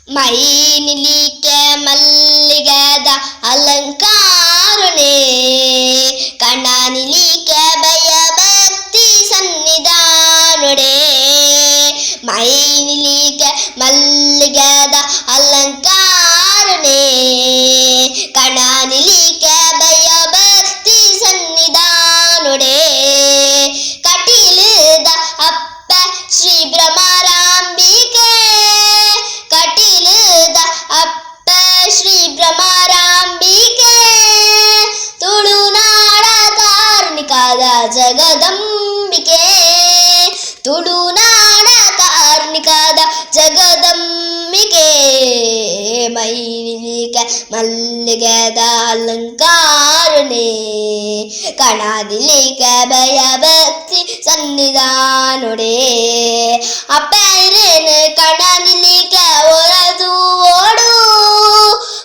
ಮೈನಿಲಿಕೆ ಮಲ್ಲಿಗೆದ ಅಲಂಕಾರನೇ, ಕಣ್ಣನಿಲಿಕೆ ಭಯ ಭಕ್ತಿ ಸನ್ನಿಧಾನೊಡೆ. ಮೈನಿಲಿಕೆ ಮಲ್ಲಿಗೆದ ಅಲಂಕಾರನೇ, ಕಣ್ಣನಿಲಿಕೆ ಭಯ ಭಕ್ತಿ ಸನ್ನಿಧಾನೊಡೆ. ಕಟೀಲದ ಅಪ್ಪ ಶ್ರೀ ಭ್ರಮರಾಂಬಿಕೆ, ಕಟೀಲದ ಅಪ್ಪ ಶ್ರೀ ಭ್ರಮರಾಂಬಿಕೆ, ತುಳುನಾಡ ಕಾರ್ಣಿಕದ ಜಗದಂಬಿಕೆ, ತುಳುನಾಡ ಕಾರ್ಣಿಕದ ಜಗದಂಬಿಕೆ. ಮೈನಿಲಿಕೆ ಮಲ್ಲಿಗೆದ ಅಲಂಕಾರನೇ, ಕಣದಿಲಿಕೆ ಭಯ ಭಕ್ತಿ ಸನ್ನಿಧಾನೊಡೆ. ಅಪ್ಪರೇನು ಕಣದಿಲಿಕೆ ಒರದು ಓಡು,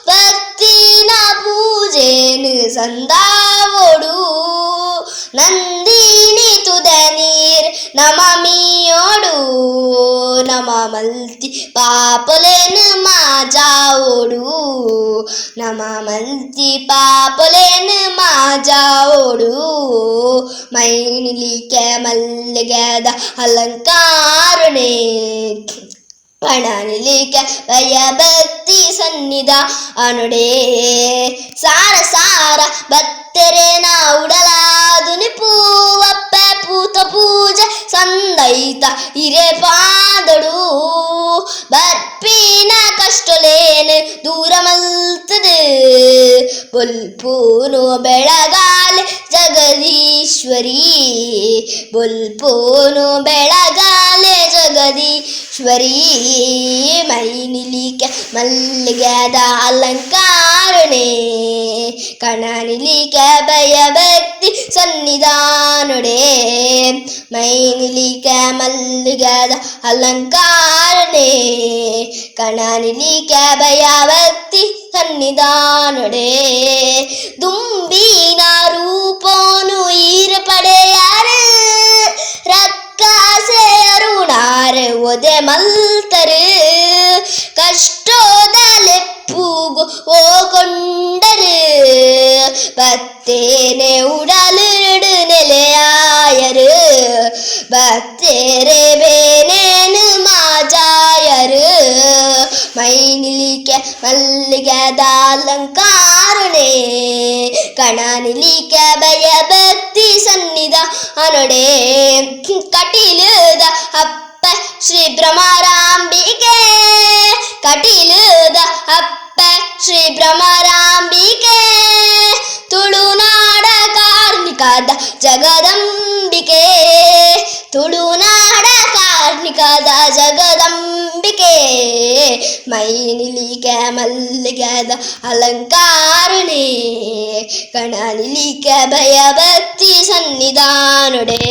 ಭಕ್ತಿನ ಪೂಜೆನು ಸಂದಾವೋಡು. ನಂದಿನಿ ತುದ ನೀರ್ ನಮಮಿಯೋಡು, ನಮ ಮಲ್ತಿ ಪಾಪಲೇನು ಮಾಜಾವೋಡು, ನಮ ಮಲ್ತಿ ಪಾಪಲೇನು ಮಾಜಾವೋಡು. ಮೈನಿಲಿಕೆ ಮಲ್ಲಿಗೆದ ಅಲಂಕಾರನೇ, ಕಣನಿಲಿಕೆ ಭಯ ಭಕ್ತಿ ಸನ್ನಿಧಾನೊಡೆ. ಸಾರ ಸಾರ ಬತ್ತರೆನ ಉಡಲಾದುನಿ ಪೂವಪ್ಪ ಪೂತ ಪೂಜೆ ಸಂದೈತ ಹಿರೇ ಪಾದಡು. ಬರ್ಪಿನ ಕಷ್ಟಲೇನು ದೂರ ಮಲ್ತದೆ, ಬೊಲ್ಪೂನು ಬೆಳಗಾಲೆ ಜಗದೀಶ್ವರಿ, ಬೊಲ್ಪೂನು ಬೆಳಗಾಲೆ ಜಗದೀಶ್ವರಿ. ಮೈನಿಲಿಕೆ ಮಲ್ಲಿಗೆದ ಅಲಂಕಾರನೇ, ಕಣನಿಲಿಕೆ ಭಯ ಭಕ್ತಿ ಸನ್ನಿಧಾನೊಡೆ. ಮೈನಿಲಿಕೆ ಮಲ್ಲಿಗೆದ ಅಲಂಕಾರನೇ, ಕಣನಿಲಿಕೆ ಭಯ ಭಕ್ತಿ ಸನ್ನಿಧಾನೊಡೆ. ದುಂಬಿನ ರೂಪೋನು ಈರ ಪಡೆಯಾರೆ, ರಕ್ಕಾಸೆ ಅರುಣಾರೆ ಒದೆ ಮಲ್ತರು. ಕಷ್ಟೋದಲೆಪ್ಪುಗು ಓಕೊಂಡರು, ಬತ್ತೇನೆ ಉಡಲಿಡು ನೆಲೆಯಾಯರು. ಬತ್ತೇರೆ ಬೇನೇನು ಮಾಜಾಯರು. ಮೈನಿಲಿಕೆ ಮಲ್ಲಿಗೆದ ಅಲಂಕಾರನೇ, ಕಣನಿಲಿಕೆ ಭಯ ಭಕ್ತಿ ಸನ್ನಿಧಾನೊಡೆ. ಕಟೀಲದ ಅಪ್ಪ ಶ್ರೀ ಭ್ರಮರಾಂಬಿಕೆ, ಕಟೀಲದ ಅಪ್ಪ ಶ್ರೀ ಭ್ರಮರಾಂಬಿಕೆ, ತುಳುನಾಡ ಕಾರ್ಣಿಕದ ಜಗದಂಬಿಕೆ, ತುಳುನಾಡ ಕಾರ್ಣಿಕದ ಜಗದಂಬಿಕೆ. ಮೈನಿಲಿಕೆ ಮಲ್ಲಿಗೆದ ಅಲಂಕಾರನೇ, ಕಣನಿಲಿಕೆ ಭಯ ಭಕ್ತಿ ಸನ್ನಿಧಾನೊಡೆ.